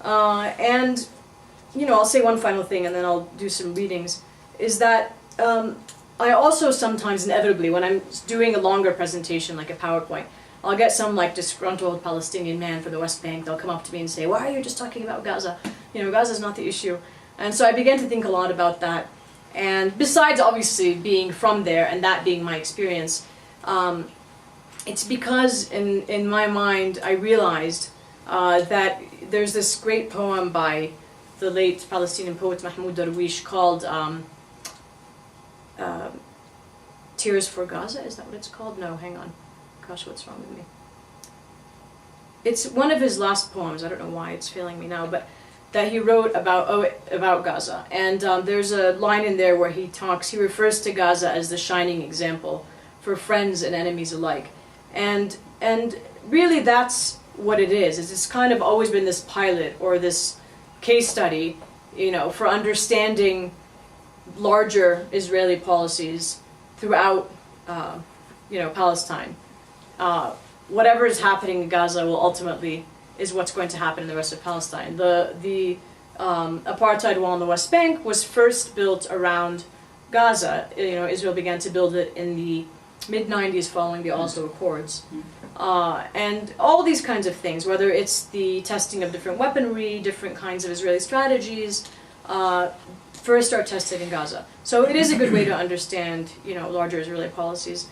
And, I'll say one final thing and then I'll do some readings, is that I also sometimes, inevitably, when I'm doing a longer presentation, like a PowerPoint, I'll get some disgruntled Palestinian man from the West Bank. They'll come up to me and say, "Why are you just talking about Gaza? Gaza's not the issue." And so I began to think a lot about that. And besides obviously being from there and that being my experience, it's because in my mind I realized that there's this great poem by the late Palestinian poet Mahmoud Darwish called Tears for Gaza. Is that what it's called? No, hang on. Gosh, what's wrong with me? It's one of his last poems. I don't know why it's failing me now, but that he wrote about Gaza. And there's a line in there where he refers to Gaza as the shining example for friends and enemies alike. And really that's what it is. It's kind of always been this pilot or this case study, for understanding larger Israeli policies throughout, Palestine. Whatever is happening in Gaza will ultimately is what's going to happen in the rest of Palestine. The apartheid wall on the West Bank was first built around Gaza. Israel began to build it in the mid-90s following the Oslo Accords. And all these kinds of things, whether it's the testing of different weaponry, different kinds of Israeli strategies, first are tested in Gaza. So it is a good way to understand, larger Israeli policies.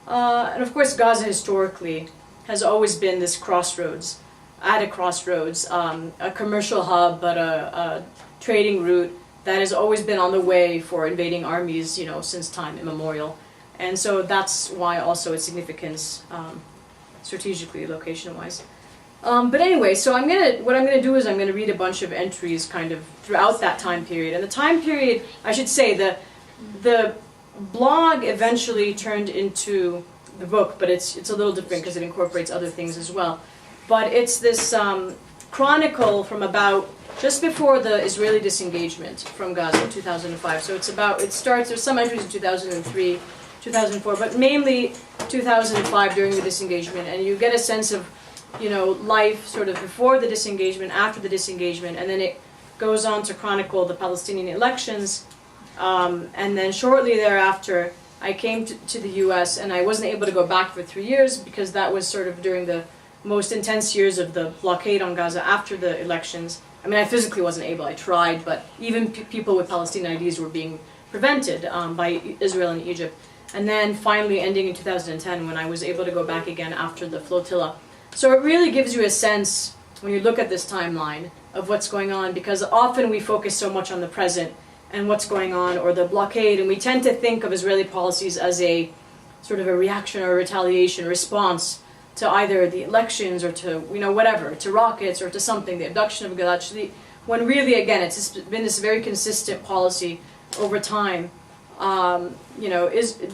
And of course, Gaza historically has always been this crossroads, a commercial hub, but a trading route that has always been on the way for invading armies, since time immemorial. And so that's why also its significance, strategically, location-wise. But anyway, so what I'm gonna do is I'm gonna read a bunch of entries kind of throughout that time period. And the time period, I should say, the blog eventually turned into the book, but it's a little different because it incorporates other things as well. But it's this chronicle from about just before the Israeli disengagement from Gaza in 2005. So there's some entries in 2003, 2004, but mainly 2005 during the disengagement, and you get a sense of, life sort of before the disengagement, after the disengagement, and then it goes on to chronicle the Palestinian elections, and then shortly thereafter, I came to the U.S. and I wasn't able to go back for 3 years because that was sort of during the most intense years of the blockade on Gaza after the elections. I mean, I physically wasn't able. I tried, but even people with Palestinian IDs were being prevented by Israel and Egypt. And then finally ending in 2010 when I was able to go back again after the flotilla. So it really gives you a sense, when you look at this timeline, of what's going on, because often we focus so much on the present and what's going on, or the blockade, and we tend to think of Israeli policies as a sort of a reaction or a retaliation response to either the elections or to, whatever, to rockets or to something, the abduction of Gilad, when really, again, it's just been this very consistent policy over time.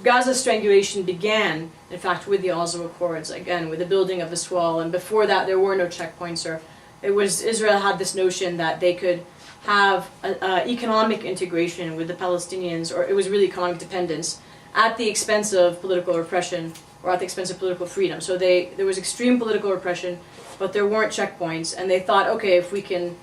Gaza's strangulation began, in fact, with the Oslo Accords, again, with the building of this wall, and before that there were no checkpoints, or Israel had this notion that they could have economic integration with the Palestinians, or it was really economic dependence, at the expense of political repression, or at the expense of political freedom. So there was extreme political repression, but there weren't checkpoints, and they thought, okay, if we can,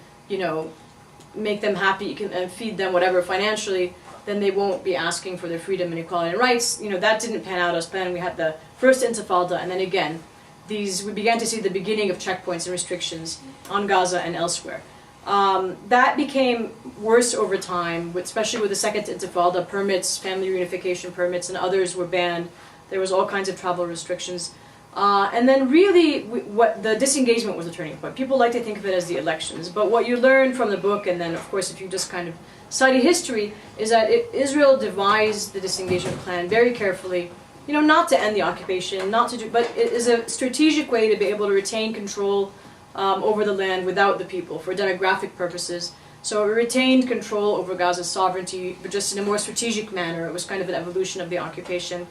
make them happy, and feed them whatever financially, then they won't be asking for their freedom and equality and rights. That didn't pan out as planned. We had the first Intifada, and then again, we began to see the beginning of checkpoints and restrictions on Gaza and elsewhere. That became worse over time, especially with the second Intifada. Permits, family reunification permits, and others were banned. There was all kinds of travel restrictions. And then really, what the disengagement was a turning point. People like to think of it as the elections, but what you learn from the book, and then of course if you just kind of study history, is that Israel devised the disengagement plan very carefully, not to end the occupation, but it is a strategic way to be able to retain control over the land without the people for demographic purposes. So it retained control over Gaza's sovereignty, but just in a more strategic manner. It was kind of an evolution of the occupation.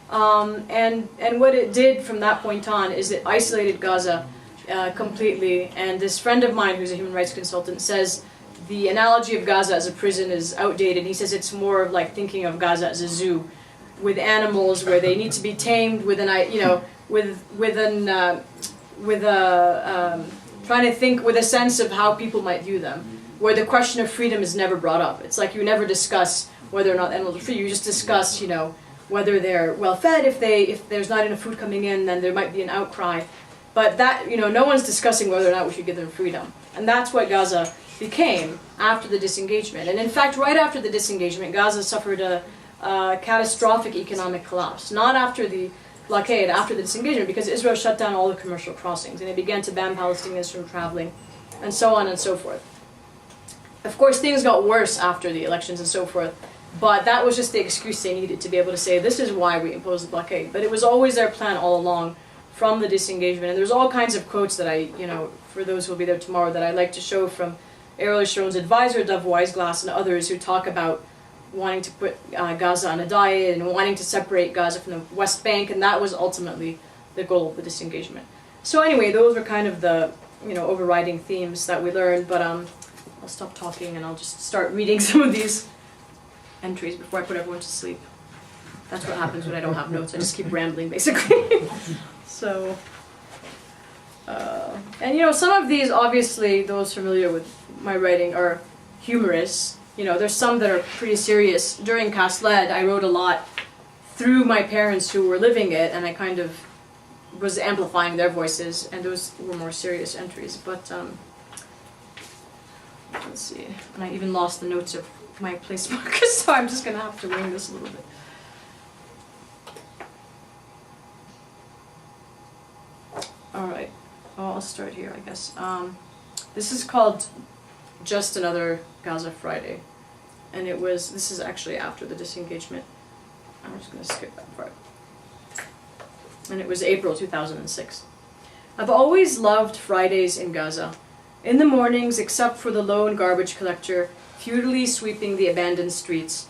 And what it did from that point on is it isolated Gaza completely. And this friend of mine who's a human rights consultant says the analogy of Gaza as a prison is outdated. He says it's more of like thinking of Gaza as a zoo with animals where they need to be tamed with a trying to think with a sense of how people might view them, where the question of freedom is never brought up. It's like you never discuss whether or not animals are free. You just discuss, you know, whether they're well fed. If there's not enough food coming in, then there might be an outcry. But that, you know, no one's discussing whether or not we should give them freedom. And that's what Gaza became after the disengagement. And in fact, right after the disengagement, Gaza suffered a catastrophic economic collapse. Not after the blockade, after the disengagement, because Israel shut down all the commercial crossings and it began to ban Palestinians from traveling, and so on and so forth. Of course, things got worse after the elections and so forth, but that was just the excuse they needed to be able to say, this is why we imposed the blockade. But it was always their plan all along from the disengagement. And there's all kinds of quotes that I, you know, for those who will be there tomorrow, that I'd like to show from Ariel Sharon's advisor, Dov Weisglass, and others who talk about wanting to put Gaza on a diet and wanting to separate Gaza from the West Bank, and that was ultimately the goal of the disengagement. So anyway, those were kind of the, you know, overriding themes that we learned, but I'll stop talking and I'll just start reading some of these entries before I put everyone to sleep. That's what happens when I don't have notes. I just keep rambling, basically. So, and you know, some of these, obviously, those familiar with my writing are humorous. You know, there's some that are pretty serious. During Casled, I wrote a lot through my parents who were living it, and I kind of was amplifying their voices, and those were more serious entries. But, let's see. And I even lost the notes of my placebook, so I'm just going to have to wing this a little bit. Alright, well, I'll start here, I guess. This is called Just Another Gaza Friday. And this is actually after the disengagement. I'm just going to skip that part. And it was April 2006. I've always loved Fridays in Gaza. In the mornings, except for the lone garbage collector, futilely sweeping the abandoned streets.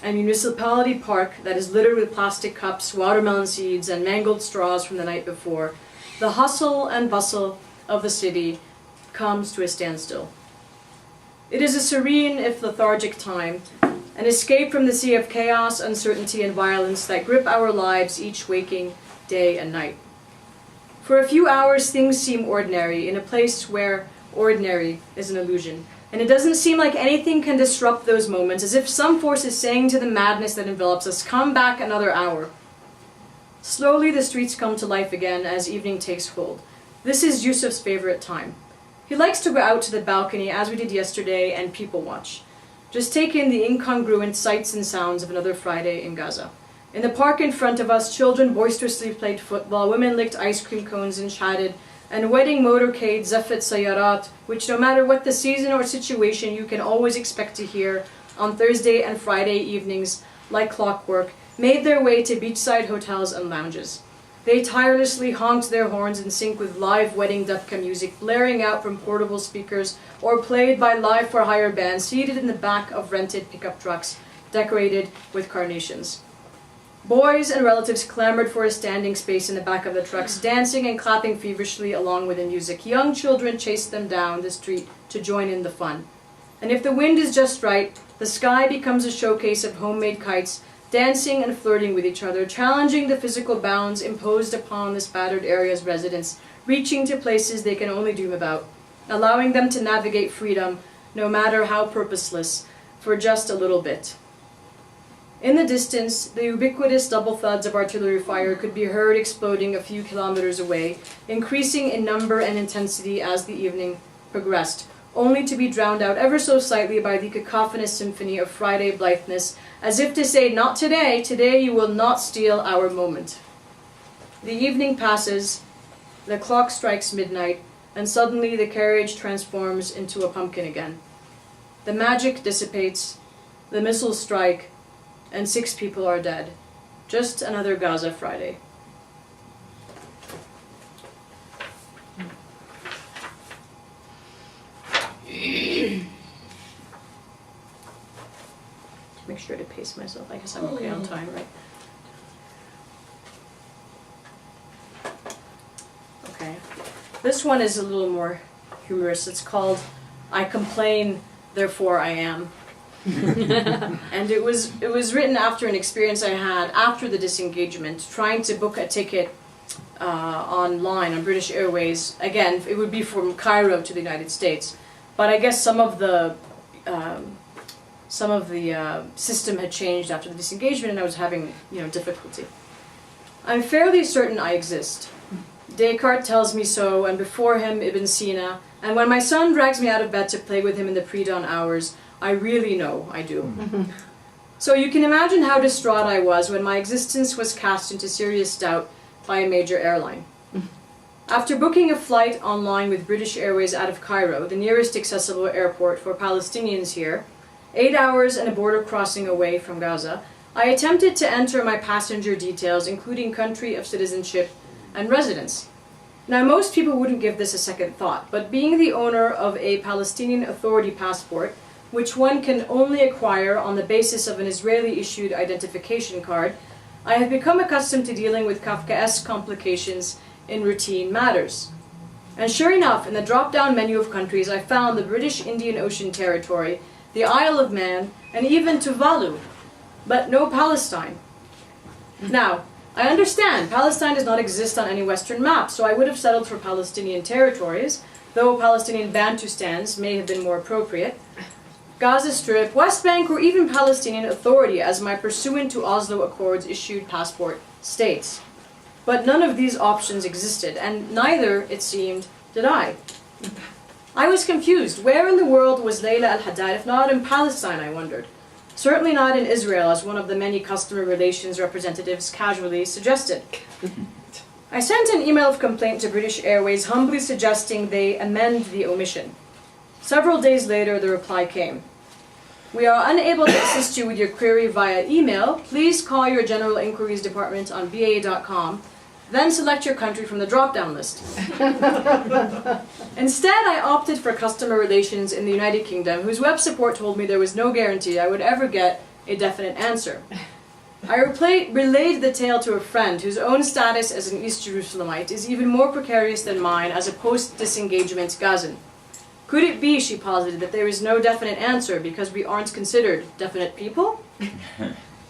A municipality park that is littered with plastic cups, watermelon seeds, and mangled straws from the night before. The hustle and bustle of the city comes to a standstill. It is a serene, if lethargic time, an escape from the sea of chaos, uncertainty, and violence that grip our lives each waking day and night. For a few hours, things seem ordinary in a place where ordinary is an illusion, and it doesn't seem like anything can disrupt those moments, as if some force is saying to the madness that envelops us, come back another hour. Slowly the streets come to life again as evening takes hold. This is Yusuf's favorite time. He likes to go out to the balcony, as we did yesterday, and people watch. Just take in the incongruent sights and sounds of another Friday in Gaza. In the park in front of us, children boisterously played football, women licked ice cream cones and chatted, and wedding motorcade Zafet Sayarat, which no matter what the season or situation, you can always expect to hear on Thursday and Friday evenings, like clockwork, made their way to beachside hotels and lounges. They tirelessly honked their horns in sync with live wedding dubka music blaring out from portable speakers or played by live-for-hire bands seated in the back of rented pickup trucks decorated with carnations. Boys and relatives clamored for a standing space in the back of the trucks, dancing and clapping feverishly along with the music. Young children chased them down the street to join in the fun. And if the wind is just right, the sky becomes a showcase of homemade kites, dancing and flirting with each other, challenging the physical bounds imposed upon this battered area's residents, reaching to places they can only dream about, allowing them to navigate freedom, no matter how purposeless, for just a little bit. In the distance, the ubiquitous double thuds of artillery fire could be heard exploding a few kilometers away, increasing in number and intensity as the evening progressed, only to be drowned out ever so slightly by the cacophonous symphony of Friday blitheness, as if to say, not today, today you will not steal our moment. The evening passes, the clock strikes midnight, and suddenly the carriage transforms into a pumpkin again. The magic dissipates, the missiles strike, and 6 people are dead. Just another Gaza Friday. Make sure to pace myself. I guess I'm okay on time, right? Okay. This one is a little more humorous. It's called I Complain, Therefore I Am. And it was written after an experience I had after the disengagement, trying to book a ticket online on British Airways. Again, it would be from Cairo to the United States, but I guess some of the system had changed after the disengagement, and I was having difficulty. I'm fairly certain I exist. Descartes tells me so, and before him Ibn Sina, and when my son drags me out of bed to play with him in the pre-dawn hours, I really know I do. So you can imagine how distraught I was when my existence was cast into serious doubt by a major airline. After booking a flight online with British Airways out of Cairo, the nearest accessible airport for Palestinians here, 8 hours and a border crossing away from Gaza, I attempted to enter my passenger details, including country of citizenship and residence. Now, most people wouldn't give this a second thought, but being the owner of a Palestinian Authority passport, which one can only acquire on the basis of an Israeli-issued identification card, I have become accustomed to dealing with Kafkaesque complications in routine matters. And sure enough, in the drop-down menu of countries, I found the British Indian Ocean Territory, the Isle of Man, and even Tuvalu, but no Palestine. Now, I understand Palestine does not exist on any Western map, so I would have settled for Palestinian territories, though Palestinian Bantustans may have been more appropriate, Gaza Strip, West Bank, or even Palestinian Authority as my pursuant to Oslo Accords issued passport states. But none of these options existed, and neither, it seemed, did I. I was confused. Where in the world was Laila El-Haddad, if not in Palestine, I wondered. Certainly not in Israel, as one of the many customer relations representatives casually suggested. I sent an email of complaint to British Airways, humbly suggesting they amend the omission. Several days later, the reply came. We are unable to assist you with your query via email. Please call your General Inquiries Department on BA.com, then select your country from the drop-down list. Instead, I opted for customer relations in the United Kingdom, whose web support told me there was no guarantee I would ever get a definite answer. I relayed the tale to a friend whose own status as an East Jerusalemite is even more precarious than mine as a post-disengagement Gazan. Could it be, she posited, that there is no definite answer because we aren't considered definite people?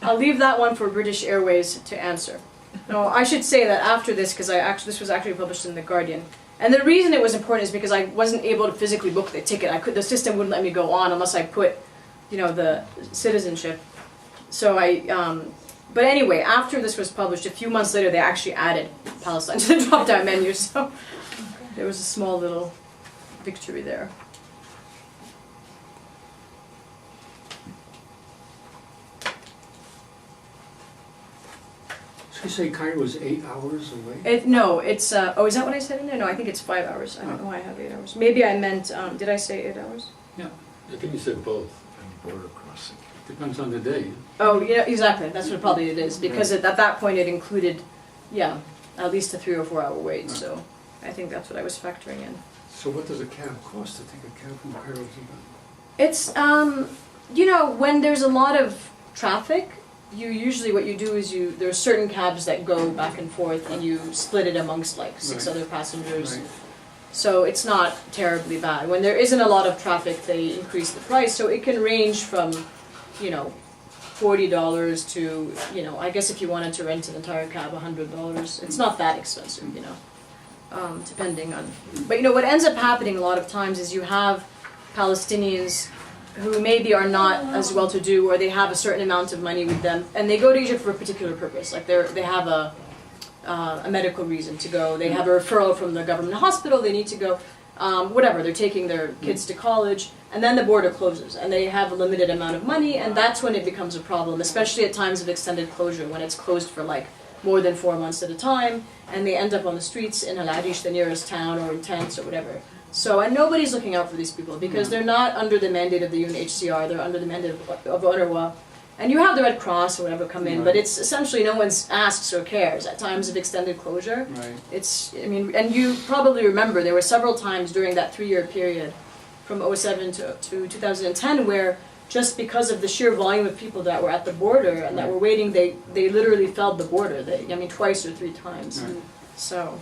I'll leave that one for British Airways to answer. No, I should say that after this, because this was actually published in The Guardian, and the reason it was important is because I wasn't able to physically book the ticket. The system wouldn't let me go on unless I put, the citizenship. So but anyway, after this was published, a few months later, they actually added Palestine to the drop-down menu. So there was a small little victory there. You say Cairo is 8 hours away? No, it's, oh, is that what I said in there? No, I think it's 5 hours. I don't know why I have 8 hours. Maybe I meant, did I say 8 hours? Yeah. I think you said both. And border crossing. Depends on the day. Oh, yeah, exactly. That's what probably it is. Because at that point it included, at least a 3 or 4 hour wait. So I think that's what I was factoring in. So what does a cab cost to take a cab from Cairo to Gaza? It's, when there's a lot of traffic, usually what you do is there are certain cabs that go back and forth and you split it amongst like 6 other passengers. Right. So it's not terribly bad. When there isn't a lot of traffic, they increase the price. So it can range from, $40 to, I guess if you wanted to rent an entire cab, $100. It's not that expensive, depending on. But what ends up happening a lot of times is you have Palestinians who maybe are not as well-to-do, or they have a certain amount of money with them, and they go to Egypt for a particular purpose. Like they have a medical reason to go. They have a referral from the government hospital. They need to go. Whatever. They're taking their kids to college, and then the border closes, and they have a limited amount of money, and that's when it becomes a problem, especially at times of extended closure, when it's closed for like more than 4 months at a time, and they end up on the streets in Al Arish, the nearest town, or in tents or whatever. So, and nobody's looking out for these people because they're not under the mandate of the UNHCR, they're under the mandate of UNRWA. And you have the Red Cross or whatever come in, but it's essentially no one asks or cares at times of extended closure. Right. And you probably remember there were several times during that 3-year period from 2007 to 2010 where just because of the sheer volume of people that were at the border and that were waiting, they literally felled the border. Twice or 3 times. Right. So.